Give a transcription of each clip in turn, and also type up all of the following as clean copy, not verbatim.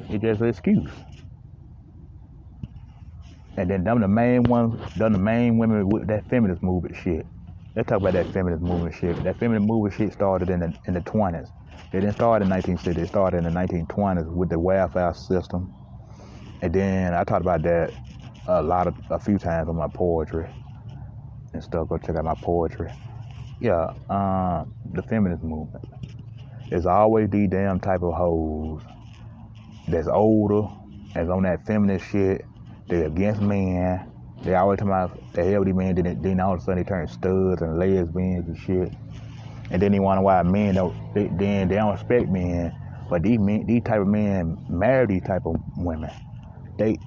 me, it's just an excuse. And then them the main women with that feminist movement shit. Let's talk about that feminist movement shit. That feminist movement shit started in the 20s. It didn't start in 1960s. It started in the 1920s with the welfare system. And then I talked about that a few times on my poetry and stuff. Go check out my poetry. Yeah, the feminist movement. There's always these damn type of hoes that's older, that's on that feminist shit. They're against men. They always talking about the hell with these men. Then all of a sudden they turn studs and lesbians and shit. And then they wonder why men they don't respect men. But these type of men marry these type of women. They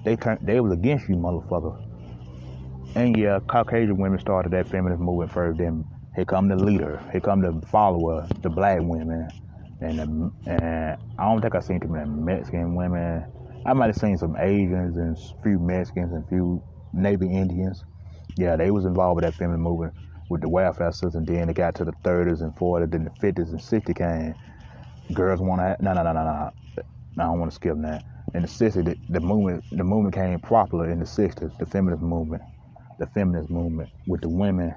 was against you, motherfucker. And yeah, Caucasian women started that feminist movement first. Then here come the leader. Here come the follower, the black women. And I don't think I seen too many Mexican women. I might have seen some Asians and a few Mexicans and a few Navy Indians. Yeah, they was involved with that feminist movement with the welfare system. Then it got to the 30s and 40s, then the 50s and 60s came. Girls want to no. I don't want to skip that. In the 60s, the movement came popular in the 60s. The feminist movement with the women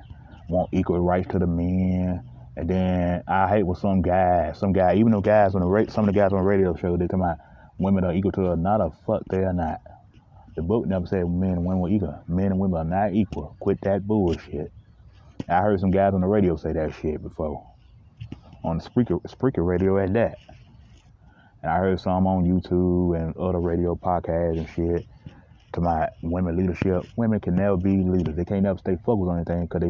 want equal rights to the men. And then I hate with some guy, even though some of the guys on the radio show, they talking about women are equal to another. Fuck, they are not. The book never said men and women were equal. Men and women are not equal. Quit that bullshit. I heard some guys on the radio say that shit before. On the Spreaker radio at that. And I heard some on YouTube and other radio podcasts and shit to my women leadership. Women can never be leaders. They can't never stay focused on anything because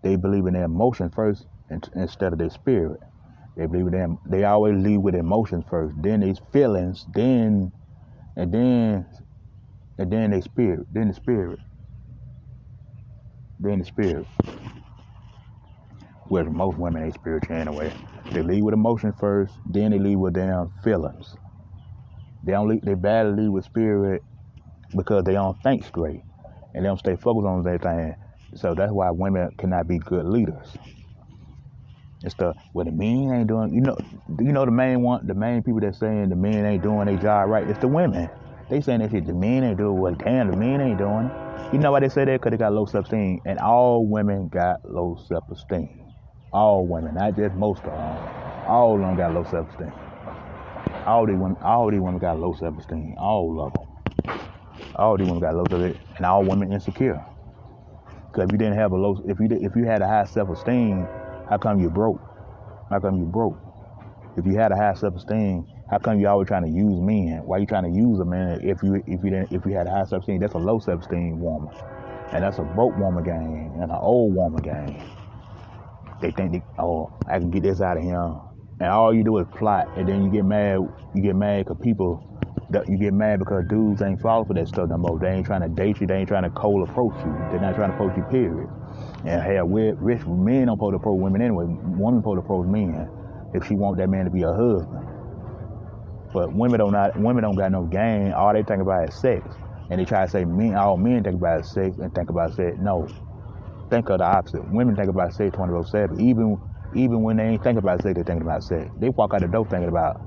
they believe in their emotion first instead of their spirit. They believe in them. They always lead with emotions first, then their feelings, then their spirit, then the spirit. Whereas most women ain't spiritual anyway. They lead with emotion first, then they lead with their feelings. They badly lead with spirit because they don't think straight and they don't stay focused on their thing. So that's why women cannot be good leaders. It's the men ain't doing. You know the main people that saying the men ain't doing their job right. It's the women. They saying that shit. The men ain't doing well. Damn, the men ain't doing it. You know why they say that? Because they got low self-esteem, and all women got low self-esteem. All women, not just most of them. All of them got low self-esteem. All these women got low self-esteem. All of them. All these women got low self-esteem, and all women insecure. Because if you didn't have if you had a high self-esteem, how come you broke? How come you broke? If you had a high self-esteem, how come you always trying to use men? Why you trying to use a man if you had a high self-esteem? That's a low self-esteem woman, and that's a broke woman game and an old woman game. They think I can get this out of him, and all you do is plot, and then you get mad. You get mad because dudes ain't falling for that stuff no more. They ain't trying to date you. They ain't trying to cold approach you. They're not trying to approach you. Period. And hell, rich men don't supposed to approach women anyway. Women supposed to approach men if she want that man to be her husband. But women don't got no game. All they think about is sex, and they try to say all men think about is sex and think about sex. No, think of the opposite. Women think about sex 24/7. Even when they ain't thinking about sex, they thinking about sex. They walk out the door thinking about.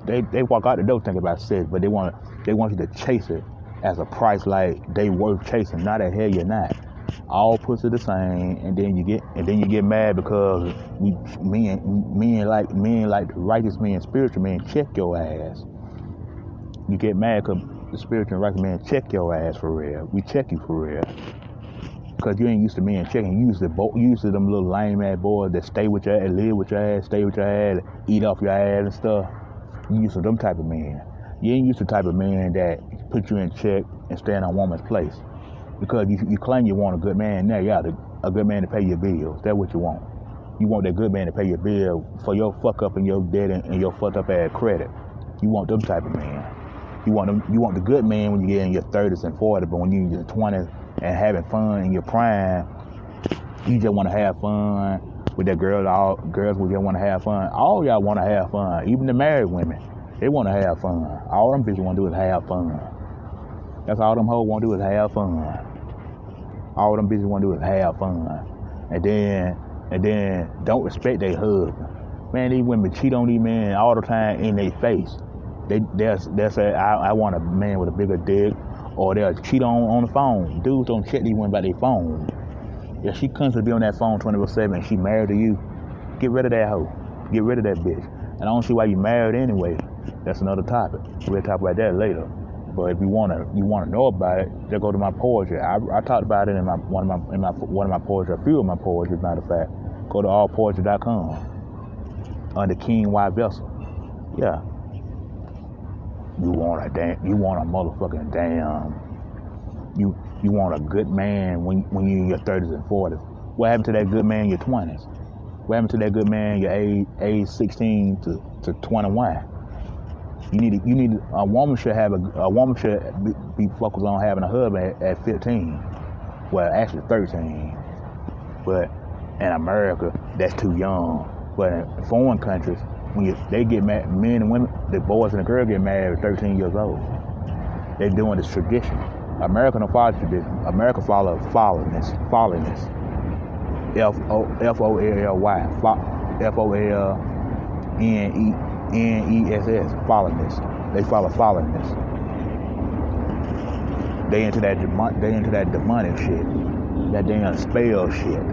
They walk out the door thinking about sex, but they want you to chase it as a price like they worth chasing. Not that hell you're not. All pussy the same, and then you get mad because men like the righteous men, spiritual men check your ass. You get mad because the spiritual and righteous men check your ass for real. We check you for real. Because you ain't used to men checking. You used to them little lame ass boys that stay with your ass, live with your ass, stay with your ass, eat off your ass and stuff. You used to them type of men. You ain't used to the type of man that put you in check and stand on a woman's place. Because you claim you want a good man. Now you got a good man to pay your bills. That's what you want. You want that good man to pay your bill for your fuck up and your debt and your fucked up ass credit. You want them type of man. You want the good man when you get in your 30s and 40s, but when you're in your 20s and having fun in your prime, you just want to have fun with that girl. All girls will just want to have fun. All y'all want to have fun. Even the married women, they want to have fun. All them bitches want to do is have fun. That's all them hoes want to do is have fun. All them bitches want to do is have fun. And then don't respect their husband. Man, these women cheat on these men all the time in their face. They'll say I want a man with a bigger dick, or they'll cheat on the phone. Dudes don't check these women about their phone. If she comes to be on that phone 24/7 and she married to you, get rid of that hoe. Get rid of that bitch. And I don't see why you married anyway. That's another topic. We'll talk about that later. But if you wanna know about it, just go to my poetry. I talked about it in one of my poetry, a few of my poetry, matter of fact. Go to allpoetry.com under King Y Vessel. Yeah. You want a motherfucking damn. You want a good man when you're in your 30s and 40s. What happened to that good man in your 20s? What happened to that good man your age 16 to 21? You need a woman should be focused on having a husband at 15. Well, actually 13. But in America, that's too young. But in foreign countries, they get married, men and women, the boys and the girls get married at 13 years old. They're doing this tradition. America don't follow tradition. America follows followiness. F-O-L-L-Y. F-O-L-N-E-S-S. Followiness. They follow followiness. They into that demonic shit. That damn spell shit.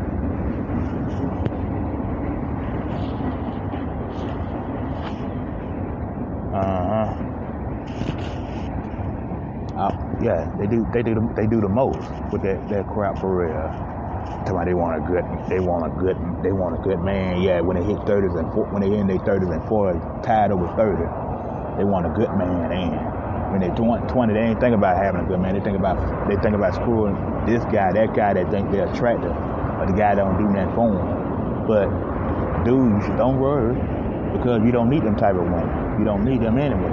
Yeah, they do the most with that crap for real. Talking about they want a good man. Yeah, when they hit 30s and when they in their 30s and 40s, tired over 30, they want a good man. And when they 20, they ain't think about having a good man. They think about screwing this guy, that guy that think they're attractive, but the guy don't do nothing for them. But dude, don't worry, because you don't need them type of women. You don't need them anyway.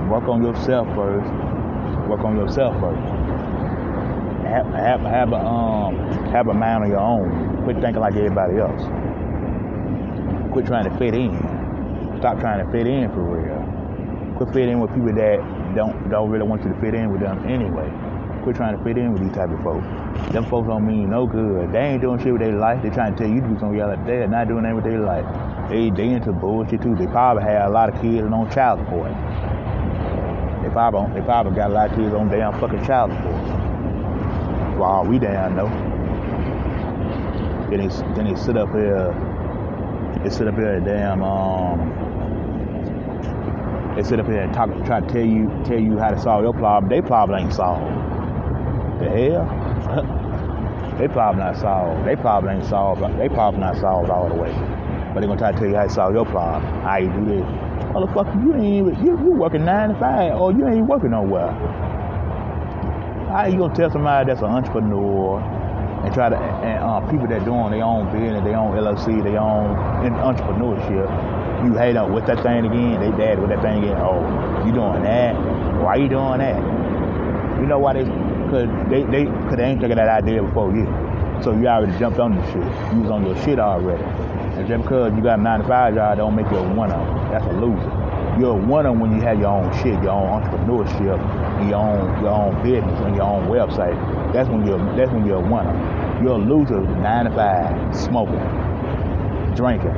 Work on yourself first. Have a mind of your own. Quit thinking like everybody else. Quit trying to fit in. Stop trying to fit in for real. Quit fitting in with people that don't really want you to fit in with them anyway. Quit trying to fit in with these type of folks. Them folks don't mean no good. They ain't doing shit with their life. They trying to tell you to do something else. They're not doing anything with their life. They into bullshit too. They probably have a lot of kids on child support. They probably got a lot of kids on damn fucking child support. For all we damn know. Then they sit up here. They sit up here and try to tell you how to solve your problem. They problem ain't solved. The hell? They problem not solved. They problem ain't solved. They problem not solved all the way. But they gonna try to tell you how to solve your problem. How you do this? Motherfucker, you working 9 to 5, or you ain't working nowhere. How you gonna tell somebody that's an entrepreneur and people that doing their own business, their own LLC, their own entrepreneurship? You hate on with that thing again. They dad with that thing again. Oh, you doing that? Why you doing that? You know why Cause they ain't thinking that idea before you. So you already jumped on the shit. You was on your shit already. And just because you got a 9 to 5 job don't make you a winner. That's a loser. You're a winner when you have your own shit, your own entrepreneurship, your own business, and your own website. That's when you're a winner. You're a loser 9 to 5, smoking, drinking,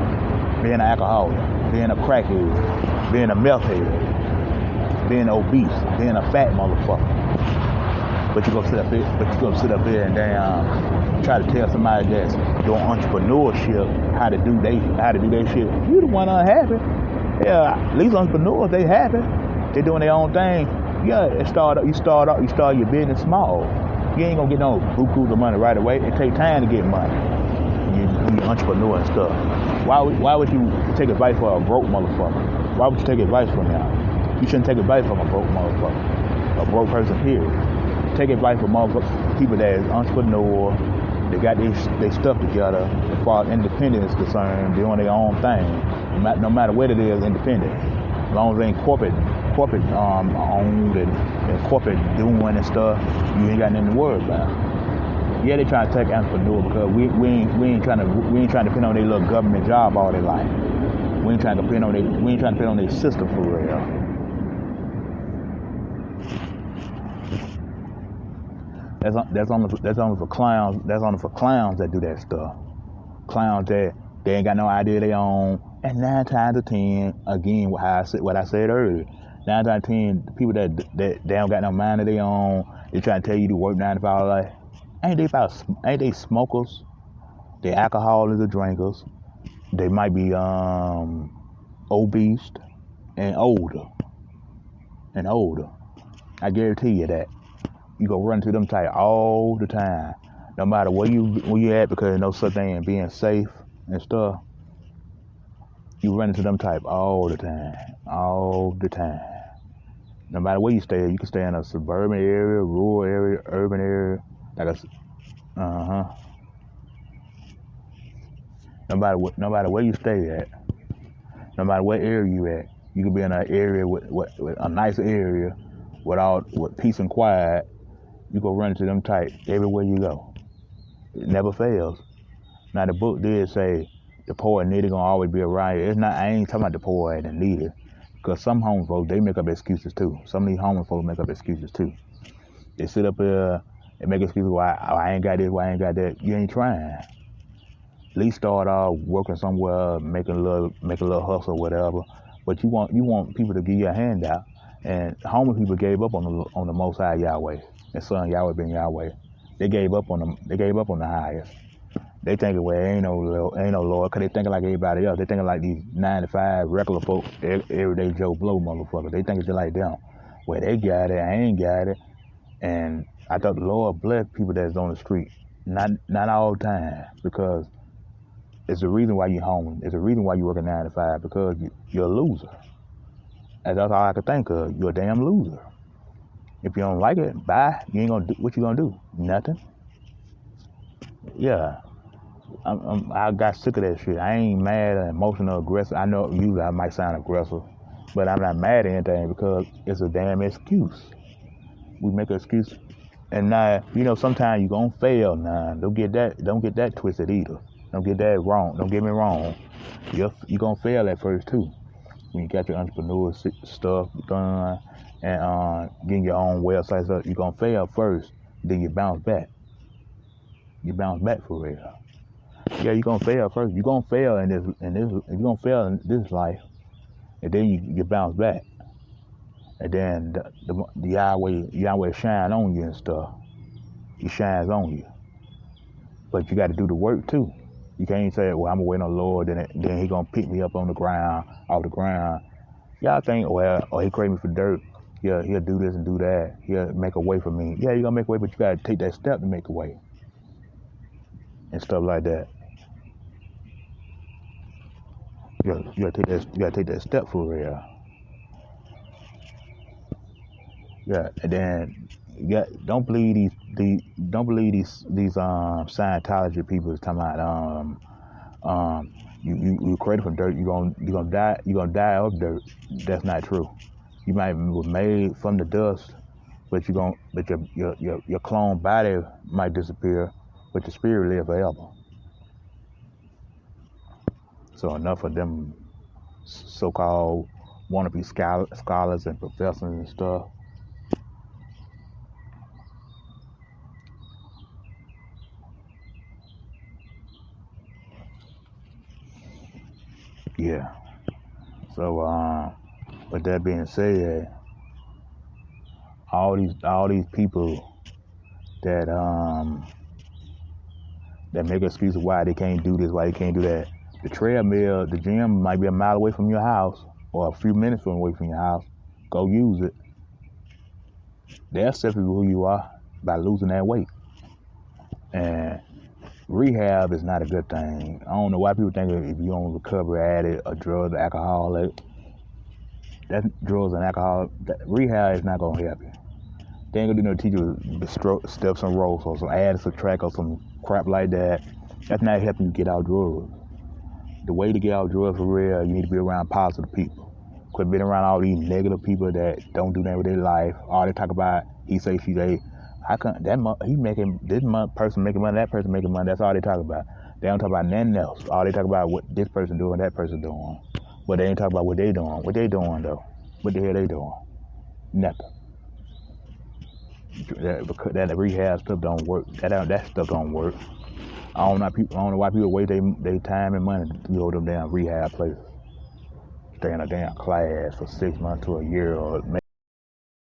being an alcoholic, being a crackhead, being a meth head, being obese, being a fat motherfucker. But you gonna sit up here and damn try to tell somebody that's doing entrepreneurship how to do their shit. You the one unhappy. Yeah, at least entrepreneurs, they happy. They doing their own thing. Yeah, you start your business small. You ain't gonna get no bukus of money right away. It takes time to get money. You entrepreneur and stuff. Why would you take advice from a broke motherfucker? Why would you take advice from them? You shouldn't take advice from a broke motherfucker. A broke person, period. Take advice from people that is entrepreneur. They got their stuff together as far as independence is concerned, doing their own thing. No matter what it is, independent. As long as they ain't corporate owned and corporate doing and stuff, you ain't got nothing to worry about. Yeah, they trying to take entrepreneur because we ain't trying to depend on their little government job all their life. We ain't trying to depend on their system for real. That's only for clowns. That's only for clowns that do that stuff. Clowns that they ain't got no idea they own. And 9 times out of 10, again, what I said earlier, 9 times out of 10, the people that they don't got no mind of their own, they trying to tell you to work 9 to 5 life. Ain't they smokers? They alcoholics or drinkers. They might be obese and older. I guarantee you that. You go run to them type all the time. No matter where you at, because there's no such thing as being safe and stuff. You run into them type all the time. No matter where you stay, you can stay in a suburban area, rural area, urban area. No matter where you stay at, no matter what area you at, you could be in an area with a nice area with peace and quiet. You go run into them type everywhere you go. It never fails. Now the book did say the poor and needy gonna always be around you. It's not. I ain't talking about the poor and the needy, because some homeless folks, they make up excuses too. Some of these homeless folks make up excuses too. They sit up here and make excuses why I ain't got this, why I ain't got that. You ain't trying. At least start off working somewhere, make a little hustle, or whatever. But you want people to give you a handout. And homeless people gave up on the Most High Yahweh, and Son Yahweh ben Yahweh. They gave up on them. They gave up on the highest. They thinking, well, ain't no Lord, because they thinking like everybody else. They thinking like these 9 to 5 regular folks, everyday Joe Blow motherfuckers. They think it's just like them. Well, they got it, I ain't got it. And I thought the Lord blessed people that's on the street. Not all the time, because it's the reason why you're home. It's the reason why you're working 9 to 5, because you're a loser. And that's all I could think of. You're a damn loser. If you don't like it, bye. You ain't gonna do what you gonna do? Nothing. Yeah. I got sick of that shit. I ain't mad or emotional, aggressive. I know usually I might sound aggressive, but I'm not mad at anything, because it's a damn excuse. We make an excuse, and now sometimes you gonna fail. Now don't get that twisted either. Don't get that wrong. Don't get me wrong. You gonna fail at first too. When you got your entrepreneur stuff done and getting your own website stuff, you gonna fail first. Then you bounce back. You bounce back for real. Yeah, you gonna fail first. You gonna fail in this. You gonna fail in this life, and then you bounce back, and then the Yahweh shine on you and stuff. He shines on you, but you got to do the work too. You can't say, well, I'm gonna wait on the Lord, then he gonna pick me up off the ground. Y'all think, well, he created me for dirt. Yeah, he'll do this and do that. He'll make a way for me. Yeah, you're gonna make a way, but you gotta take that step to make a way. And stuff like that. You gotta take that step for real. Yeah, and then don't believe these Scientology people is talking about you created from dirt, you're gonna die of dirt. That's not true. You might be made from the dust, but your clone body might disappear, but your spirit live forever. So enough of them so-called wannabe scholars and professors and stuff. Yeah. So with that being said, all these people that make excuses why they can't do this, why they can't do that. The treadmill, the gym might be a mile away from your house or a few minutes away from your house. Go use it. They accept who you are by losing that weight. And rehab is not a good thing. I don't know why people think if you're on recovery addict or drugs, alcoholic, that drugs and alcohol, rehab is not gonna help you. They ain't gonna do no teach you steps and rolls or some add, subtract or some crap like that. That's not helping you get out drugs. The way to get out drugs for real, you need to be around positive people. Quit being around all these negative people that don't do nothing with their life. All they talk about, he say, she say, how come this person making money, that person making money, that's all they talk about. They don't talk about nothing else. All they talk about what this person doing, that person doing. But they ain't talk about what they doing. What they doing though? What the hell they doing? Nothing. That rehab stuff don't work. That stuff don't work. I don't know why people waste their time and money to go to them damn rehab places. stay in a damn class for 6 months to a year or